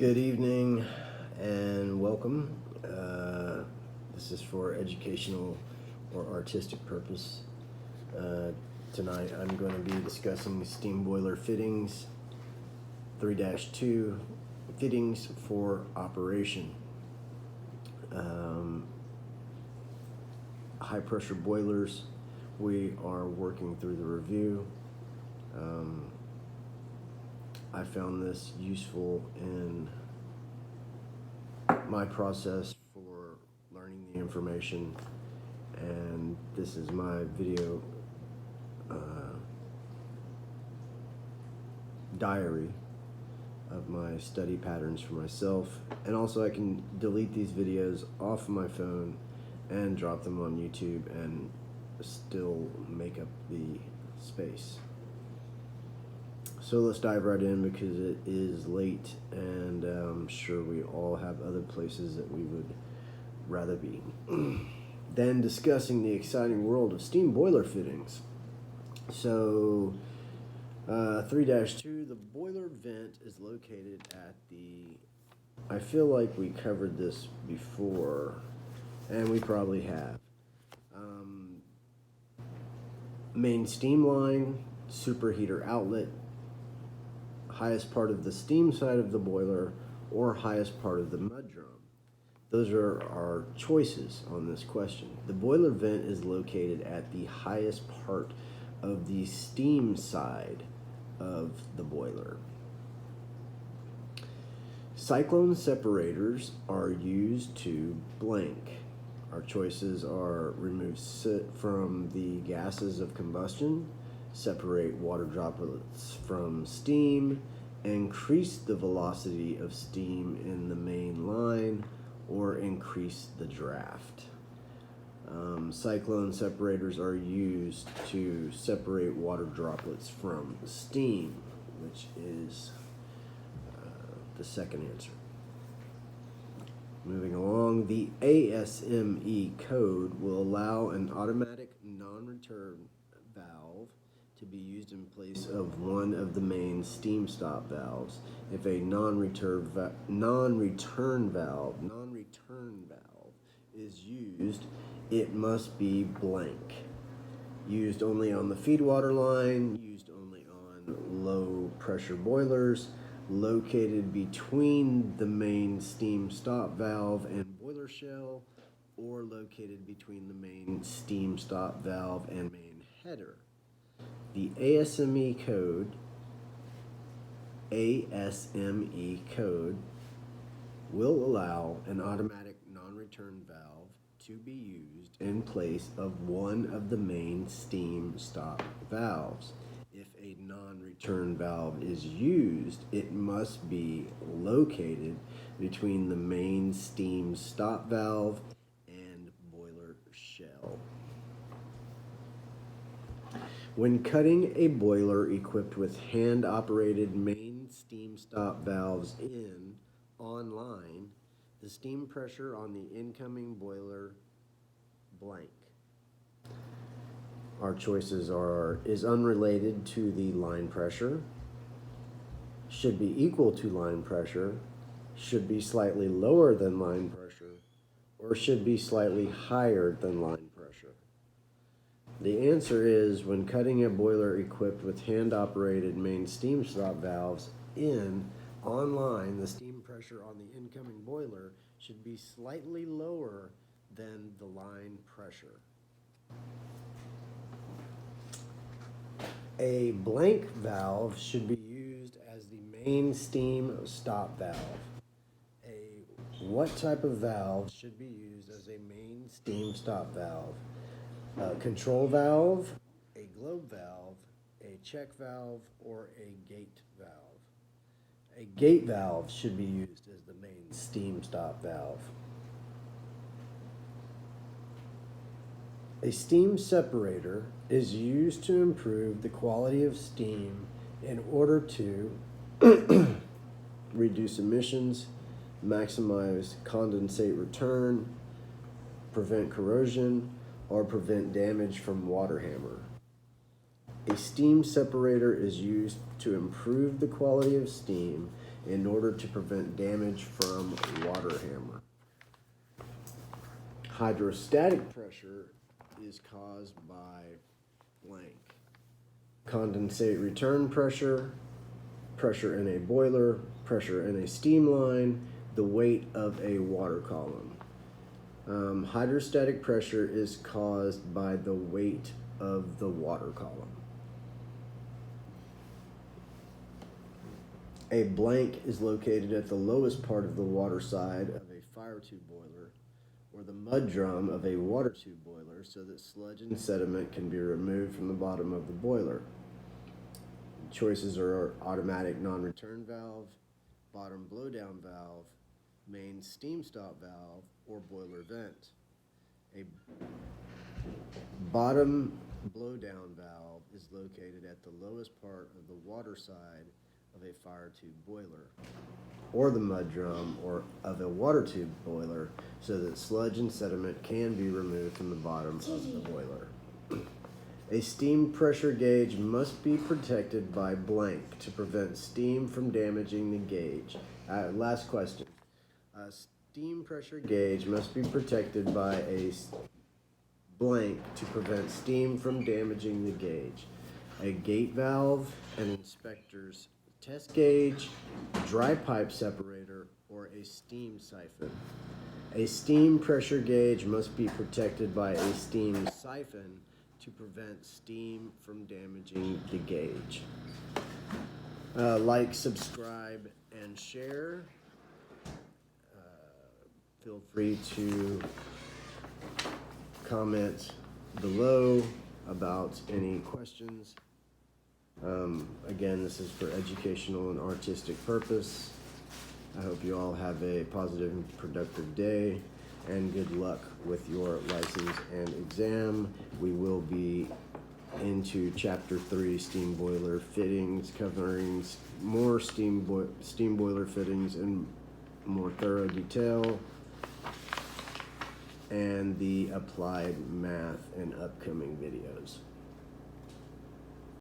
Good evening and welcome. This is for educational or artistic purpose. Tonight I'm going to be discussing steam boiler fittings 3-2 fittings for operation. High pressure boilers, we are working through the review. I found this useful in my process for learning the information, and this is my video diary of my study patterns for myself. And also I can delete these videos off of my phone and drop them on YouTube and still make up the space. So let's dive right in because it is late, and I'm sure we all have other places that we would rather be than discussing the exciting world of steam boiler fittings. So 3-2, the boiler vent is located at the, I feel like we covered this before, and we probably have. Main steam line, superheater outlet, highest part of the steam side of the boiler, or highest part of the mud drum. Those are our choices on this question. The boiler vent is located at the highest part of the steam side of the boiler. Cyclone separators are used to blank. Our choices are remove soot from the gases of combustion, separate water droplets from steam, increase the velocity of steam in the main line, or increase the draft. Cyclone separators are used to separate water droplets from steam, which is the second answer. Moving along, the ASME code will allow an automatic non-return valve to be used in place of one of the main steam stop valves. If a non-return valve is used, it must be blank. Used only on the feed water line, used only on low pressure boilers, located between the main steam stop valve and boiler shell, or located between the main steam stop valve and main header. The ASME code will allow an automatic non-return valve to be used in place of one of the main steam stop valves. If a non-return valve is used, it must be located between the main steam stop valve and boiler shell. When cutting a boiler equipped with hand-operated main steam stop valves in online, the steam pressure on the incoming boiler blank. Our choices is unrelated to the line pressure, should be equal to line pressure, should be slightly lower than line pressure, or should be slightly higher than line pressure. The answer is, when cutting a boiler equipped with hand-operated main steam stop valves in online, the steam pressure on the incoming boiler should be slightly lower than the line pressure. A blank valve should be used as the main steam stop valve. What type of valve should be used as a main steam stop valve? A control valve, a globe valve, a check valve, or a gate valve. A gate valve should be used as the main steam stop valve. A steam separator is used to improve the quality of steam in order to reduce emissions, maximize condensate return, prevent corrosion, or prevent damage from water hammer. A steam separator is used to improve the quality of steam in order to prevent damage from water hammer. Hydrostatic pressure is caused by blank. Condensate return pressure, pressure in a boiler, pressure in a steam line, the weight of a water column. Hydrostatic pressure is caused by the weight of the water column. A blank is located at the lowest part of the water side of a fire tube boiler or the mud drum of a water tube boiler so that sludge and sediment can be removed from the bottom of the boiler. Choices are automatic non-return valve, bottom blowdown valve, main steam stop valve, or boiler vent. A bottom blowdown valve is located at the lowest part of the water side of a fire tube boiler or the mud drum or of a water tube boiler so that sludge and sediment can be removed from the bottom of the boiler. A steam pressure gauge must be protected by blank to prevent steam from damaging the gauge. Last question. A steam pressure gauge must be protected by a blank to prevent steam from damaging the gauge. A gate valve, an inspector's test gauge, dry pipe separator, or a steam siphon. A steam pressure gauge must be protected by a steam siphon to prevent steam from damaging the gauge. Like, subscribe, and share. Feel free to comment below about any questions. Again, this is for educational and artistic purpose. I hope you all have a positive and productive day, and good luck with your license and exam. We will be into Chapter 3, steam boiler fittings, covering more steam boiler fittings in more thorough detail, and the applied math in upcoming videos.